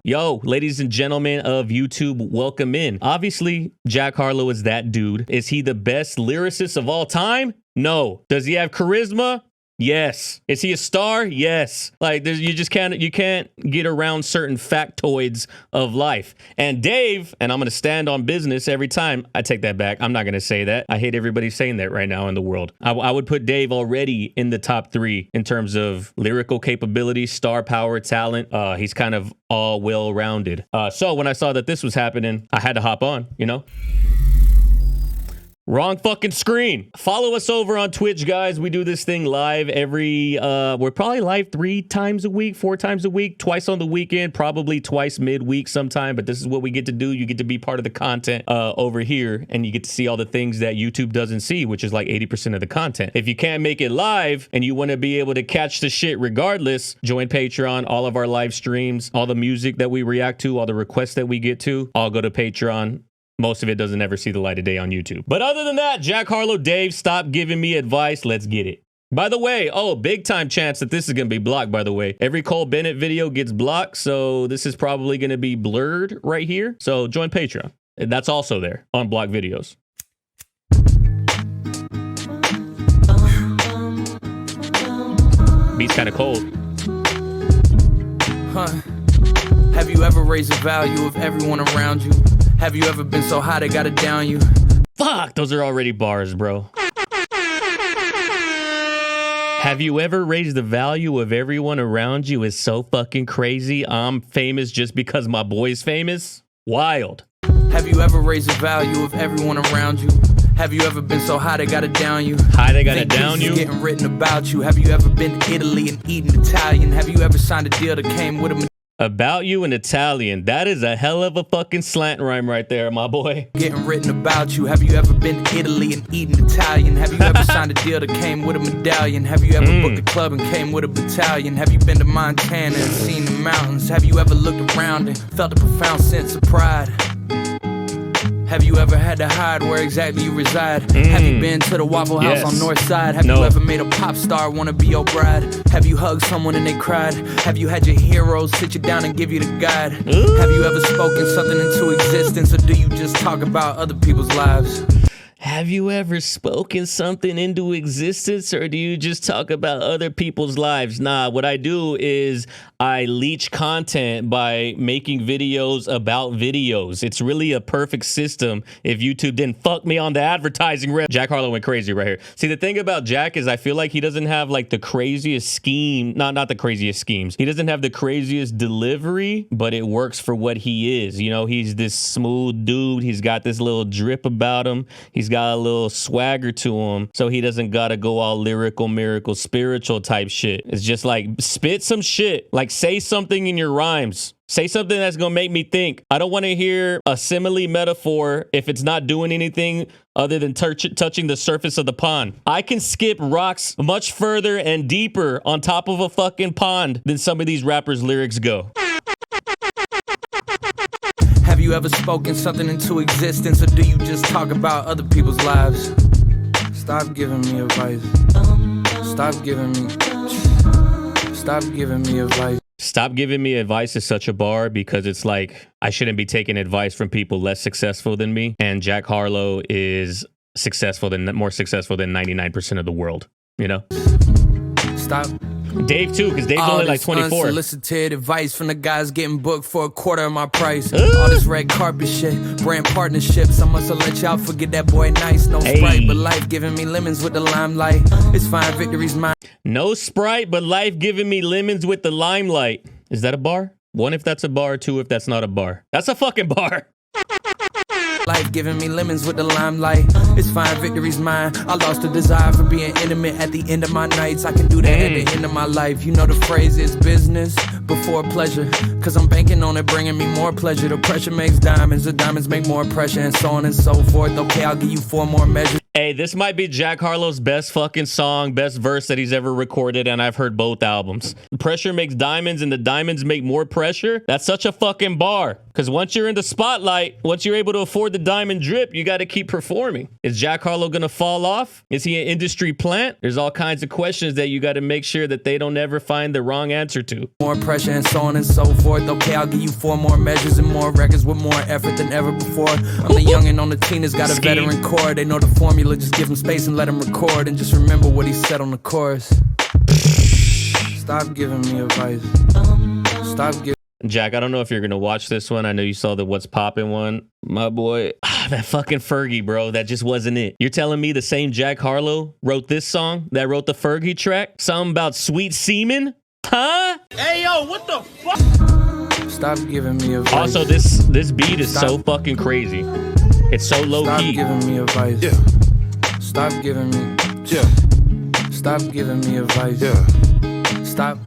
Yo, ladies and gentlemen of YouTube, welcome in. Obviously, Jack Harlow is that dude. Is he the best lyricist of all time? No. Does he have charisma? Yes. Is he a star? Yes. Like you just can't get around certain factoids of life. And Dave, and I'm going to stand on business every time. I take that back. I'm not going to say that. I hate everybody saying that right now in the world. I would put Dave already in the top 3 in terms of lyrical capability, star power, talent. He's kind of all well-rounded. So when I saw that this was happening, I had to hop on, you know? Wrong fucking screen. Follow us over on Twitch, guys. We do this thing live every, we're probably live 3 times a week, 4 times a week, twice on the weekend, probably twice midweek sometime. But this is what we get to do. You get to be part of the content over here, and you get to see all the things that YouTube doesn't see, which is like 80% of the content. If you can't make it live and you want to be able to catch the shit regardless, join Patreon. All of our live streams, all the music that we react to, all the requests that we get to, all go to Patreon. Most of it doesn't ever see the light of day on YouTube. But other than that, Jack Harlow, Dave, stop giving me advice. Let's get it. By the way, big time chance that this is going to be blocked, by the way. Every Cole Bennett video gets blocked, so this is probably going to be blurred right here. So join Patreon. And that's also there on blocked videos. Beat's kind of cold. Have you ever raised the value of everyone around you? Have you ever been so high they gotta down you? Fuck, those are already bars, bro. Have you ever raised the value of everyone around you is so fucking crazy. I'm famous just because my boy's famous? Wild. Have you ever raised the value of everyone around you? Have you ever been so high they gotta down you? High they gotta down you? Getting written about you. Have you ever been to Italy and eaten Italian? Have you ever signed a deal that came with a About you in Italian. That is a hell of a fucking slant rhyme right there, my boy. Getting written about you. Have you ever been to Italy and eaten Italian? Have you ever signed a deal that came with a medallion? Have you ever booked a club and came with a battalion? Have you been to Montana and seen the mountains? Have you ever looked around and felt a profound sense of pride? Have you ever had to hide where exactly you reside? Have you been to the Waffle House on North Side? Have you ever made a pop star wanna be your bride? Have you hugged someone and they cried? Have you had your heroes sit you down and give you the guide? Have you ever spoken something into existence, or do you just talk about other people's lives? Have you ever spoken something into existence, or do you just talk about other people's lives? Nah, what I do is I leech content by making videos about videos. It's really a perfect system if YouTube didn't fuck me on the advertising rep. Jack Harlow went crazy right here. See, the thing about Jack is I feel like he doesn't have like the craziest scheme, not the craziest schemes. He doesn't have the craziest delivery, but it works for what he is. You know, he's this smooth dude. He's got this little drip about him. He's got a little swagger to him, so he doesn't gotta go all lyrical, miracle, spiritual type shit. It's just like spit some shit, like say something in your rhymes. Say something that's gonna make me think. I don't want to hear a simile metaphor if it's not doing anything other than touching the surface of the pond. I can skip rocks much further and deeper on top of a fucking pond than some of these rappers' lyrics go. Have you ever spoken something into existence, or do you just talk about other people's lives? Stop giving me advice. Stop giving me advice. Stop giving me advice is such a bar, because it's like I shouldn't be taking advice from people less successful than me. And Jack Harlow is more successful than 99% of the world, you know? Stop. Dave too, because Dave's only like 24. Unsolicited advice from the guys getting booked for a quarter of my price. All this red carpet shit, brand partnerships. I must have let y'all forget that boy nice. No Sprite, but life giving me lemons with the limelight. It's fine, victory's mine. No Sprite, but life giving me lemons with the limelight. Is that a bar? 1, if that's a bar. 2, if that's not a bar. That's a fucking bar. Life giving me lemons with the limelight. It's fine, victory's mine. I lost the desire for being intimate at the end of my nights. I can do that at the end of my life. You know the phrase is business before pleasure, cause I'm banking on it bringing me more pleasure. The pressure makes diamonds, the diamonds make more pressure, and so on and so forth. Okay, I'll give you 4 more measures. Hey, this might be Jack Harlow's best fucking song, best verse that he's ever recorded, and I've heard both albums. Pressure makes diamonds, and the diamonds make more pressure. That's such a fucking bar. Because once you're in the spotlight, once you're able to afford the diamond drip, you got to keep performing. Is Jack Harlow going to fall off? Is he an industry plant? There's all kinds of questions that you got to make sure that they don't ever find the wrong answer to. More pressure and so on and so forth. Okay, I'll give you 4 more measures and more records with more effort than ever before. I'm the youngin' on the team that's got a veteran core. They know the formula, just give him space and let him record. And just remember what he said on the chorus. Stop giving me advice. Stop giving. Jack, I don't know if you're going to watch this one. I know you saw the What's Poppin' one. My boy, that fucking Fergie, bro, that just wasn't it. You're telling me the same Jack Harlow wrote this song that wrote the Fergie track? Something about sweet semen? Huh? Hey, yo, what the fuck? Stop giving me advice. Also, this beat is so fucking crazy. It's so low key. Stop giving me advice. Yeah. Stop giving me. Yeah. Stop giving me advice. Yeah. Stop.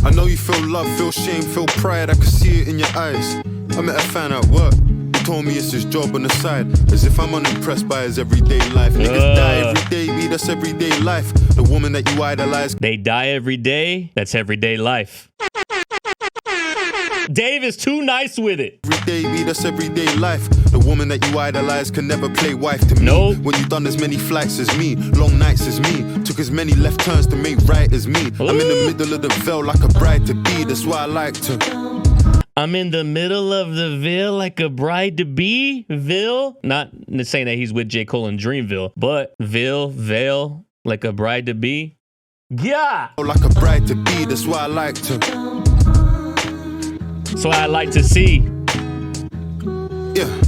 I know you feel love, feel shame, feel pride. I can see it in your eyes. I met a fan at work. He told me it's his job on the side. As if I'm unimpressed by his everyday life. Niggas die every day, be that's everyday life. The woman that you idolize. They die every day. That's everyday life. Dave is too nice with it. Every day be that's everyday life. The woman that you idolize can never play wife to me. Nope. When you done as many flights as me, long nights as me, took as many left turns to make right as me. Ooh. I'm in the middle of the veil like a bride to be. That's why I like to. I'm in the middle of the Ville like a bride to be. Ville, not saying that he's with J. Cole in Dreamville, but Veil, like a bride to be. Yeah. Like a bride to be. That's why I like to. That's what I like to see. Yeah.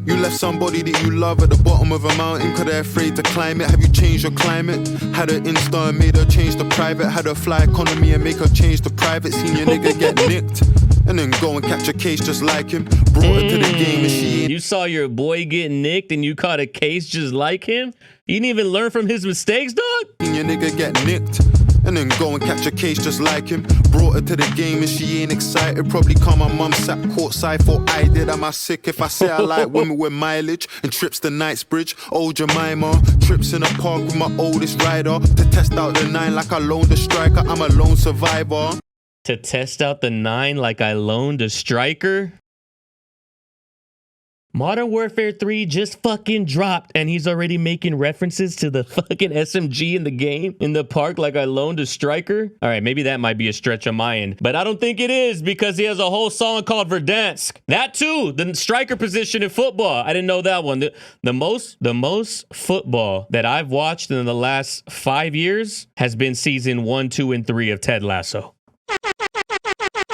You left somebody that you love at the bottom of a mountain cause they're afraid to climb it. Have you changed your climate? Had her Insta and made her change the private. Had her fly economy and make her change the private. Seen your nigga get nicked and then go and catch a case just like him. Brought her to the game and she ain't. You saw your boy get nicked and you caught a case just like him? You didn't even learn from his mistakes, dog? Seen your nigga get nicked and then go and catch a case just like him. Brought her to the game and she ain't excited. Probably call my mum sat courtside for I did. Am I sick if I say I like women with mileage and trips to Knightsbridge? Old Jemima, trips in a park with my oldest rider. To test out the 9 like I loaned a striker. I'm a lone survivor. To test out the 9 like I loaned a striker? Modern Warfare 3 just fucking dropped and he's already making references to the fucking SMG in the game in the park like I loaned a striker. All right, maybe that might be a stretch on my end, but I don't think it is because he has a whole song called Verdansk. That too, the striker position in football. I didn't know that one. The most football that I've watched in the last 5 years has been season 1, 2, and 3 of Ted Lasso.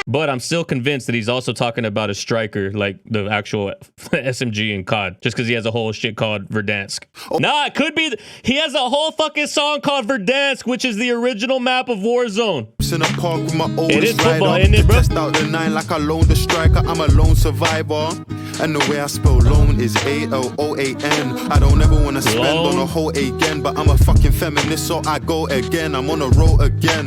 But I'm still convinced that he's also talking about a striker, like the actual SMG in COD, just because he has a whole shit called Verdansk. Oh. Nah, it could be. He has a whole fucking song called Verdansk, which is the original map of Warzone. In a park with my oldest it is football, rider. isn't it, bro? Test out the 9 like I loaned a striker. I'm a lone survivor. And the way I spell loan is A-L-O-A-N. I don't ever want to spend on a hoe again, but I'm a fucking feminist, so I go again. I'm on a roll again.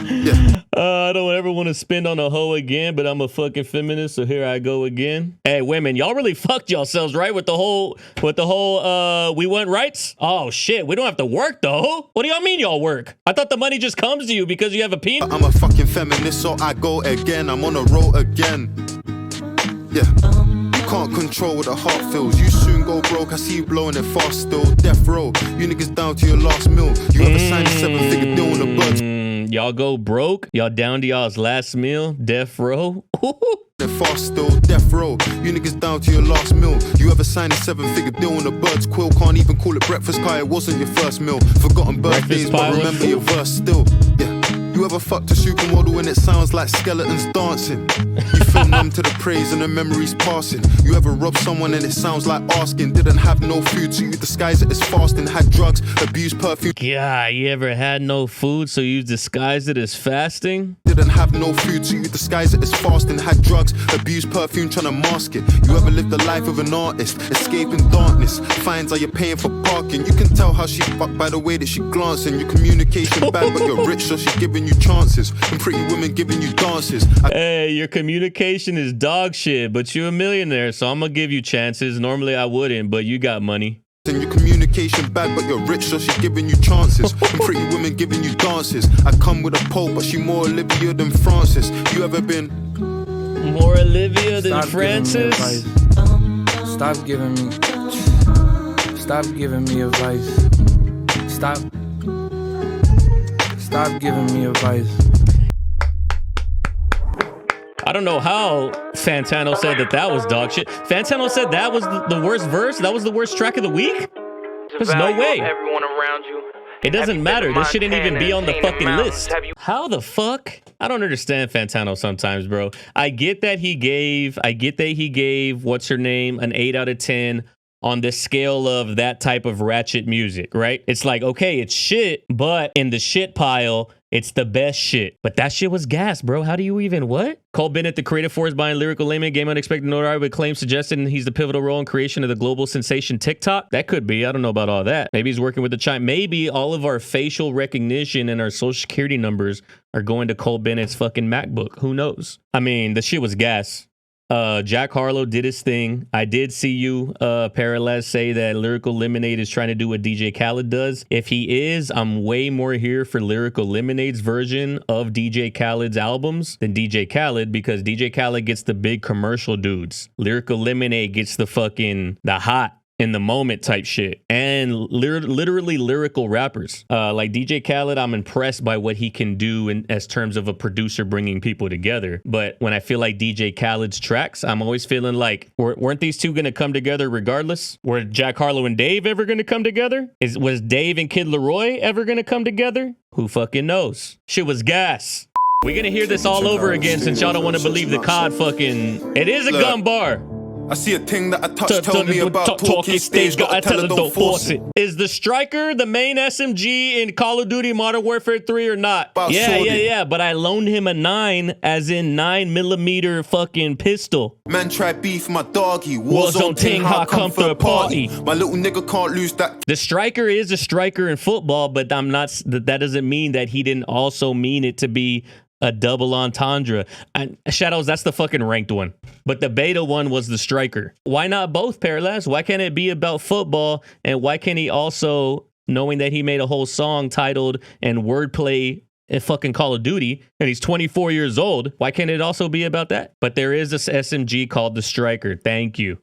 Yeah. I don't ever want to spend on a hoe again, but I'm a fucking feminist, so here I go again. Hey, women, y'all really fucked yourselves, right? With the whole we want rights? Oh shit, we don't have to work though. What do y'all mean y'all work? I thought the money just comes to you because you have a penis. I'm a fucking feminist, so I go again. I'm on a roll again. Yeah. You can't control what the heart feels. You soon go broke. I see you blowing it fast still. Death row. You niggas down to your last meal. You ever signed a 7-figure deal on the buds? Y'all go broke? Y'all down to y'all's last meal? Death row? Fast still, death row. You niggas down to your last meal. You ever signed a 7-figure deal on the birds? Quill can't even call it breakfast, car. It wasn't your first meal. Forgotten birthdays, but remember your verse still. Yeah. You ever fucked a supermodel and it sounds like skeletons dancing? You feel numb to the praise and the memories passing. You ever robbed someone and it sounds like asking? Didn't have no food, so you disguise it as fasting. Had drugs, abused perfume. Yeah, you ever had no food, so you disguised it as fasting? Didn't have no food, so you disguise it as fasting. Had drugs, abused perfume, trying to mask it. You ever lived the life of an artist, escaping darkness? Fines are you paying for parking? You can tell how she fucked by the way that she glancing. Your communication bad, but you're rich, so she giving you chances. And pretty women giving you dances. Hey, your communication is dog shit, but you're a millionaire, so I'm gonna give you chances. Normally I wouldn't, but you got money. And your communication bad, but you're rich, so she's giving you chances. And pretty women giving you dances. I come with a pole, but she more Olivia than Francis. You ever been more Olivia than Francis? Stop giving me advice. Stop giving me advice. I don't know how Fantano said that was dog shit. Fantano said that was the worst verse? That was the worst track of the week? There's no way. Everyone around you. It doesn't matter. This shouldn't even be on the fucking list. How the fuck? I don't understand Fantano sometimes, bro. I get that he gave what's her name an 8 out of 10 on the scale of that type of ratchet music, right? It's like, okay, it's shit, but in the shit pile, it's the best shit. But that shit was gas, bro. How do you even what? Cole Bennett, the creative force behind Lyrical Layman, game unexpected notoriety with claims suggesting he's the pivotal role in creation of the global sensation TikTok. That could be. I don't know about all that. Maybe he's working with the China. Maybe all of our facial recognition and our social security numbers are going to Cole Bennett's fucking MacBook. Who knows? I mean, the shit was gas. Jack Harlow did his thing. I did see you, Parallel, say that Lyrical Lemonade is trying to do what DJ Khaled does. If he is, I'm way more here for Lyrical Lemonade's version of DJ Khaled's albums than DJ Khaled, because DJ Khaled gets the big commercial dudes. Lyrical Lemonade gets the hot in the moment type shit, and literally lyrical rappers like DJ Khaled. I'm impressed by what he can do in as terms of a producer bringing people together. But when I feel like DJ Khaled's tracks, I'm always feeling like, weren't these two gonna come together regardless? Were Jack Harlow and Dave ever gonna come together? Was Dave and Kid Leroy ever gonna come together? Who fucking knows? Shit was gas. We're gonna hear this all over again since y'all don't want to believe the COD fucking. It is a gun bar. I see a thing that I touch, tell me about talking stage, gotta tell her don't force it. Is the Striker the main SMG in Call of Duty Modern Warfare 3 or not? Yeah, but I loaned him a 9, as in 9mm fucking pistol. Man try beef my doggy, Warzone ting, how come third party? My little nigga can't lose that. The Striker is a striker in football, but that doesn't mean that he didn't also mean it to be a double entendre. And Shadows, that's the fucking ranked one. But the beta one was the Striker. Why not both, Parallax? Why can't it be about football? And why can't he also, knowing that he made a whole song titled and wordplay in fucking Call of Duty, and he's 24 years old, why can't it also be about that? But there is this SMG called the Striker. Thank you.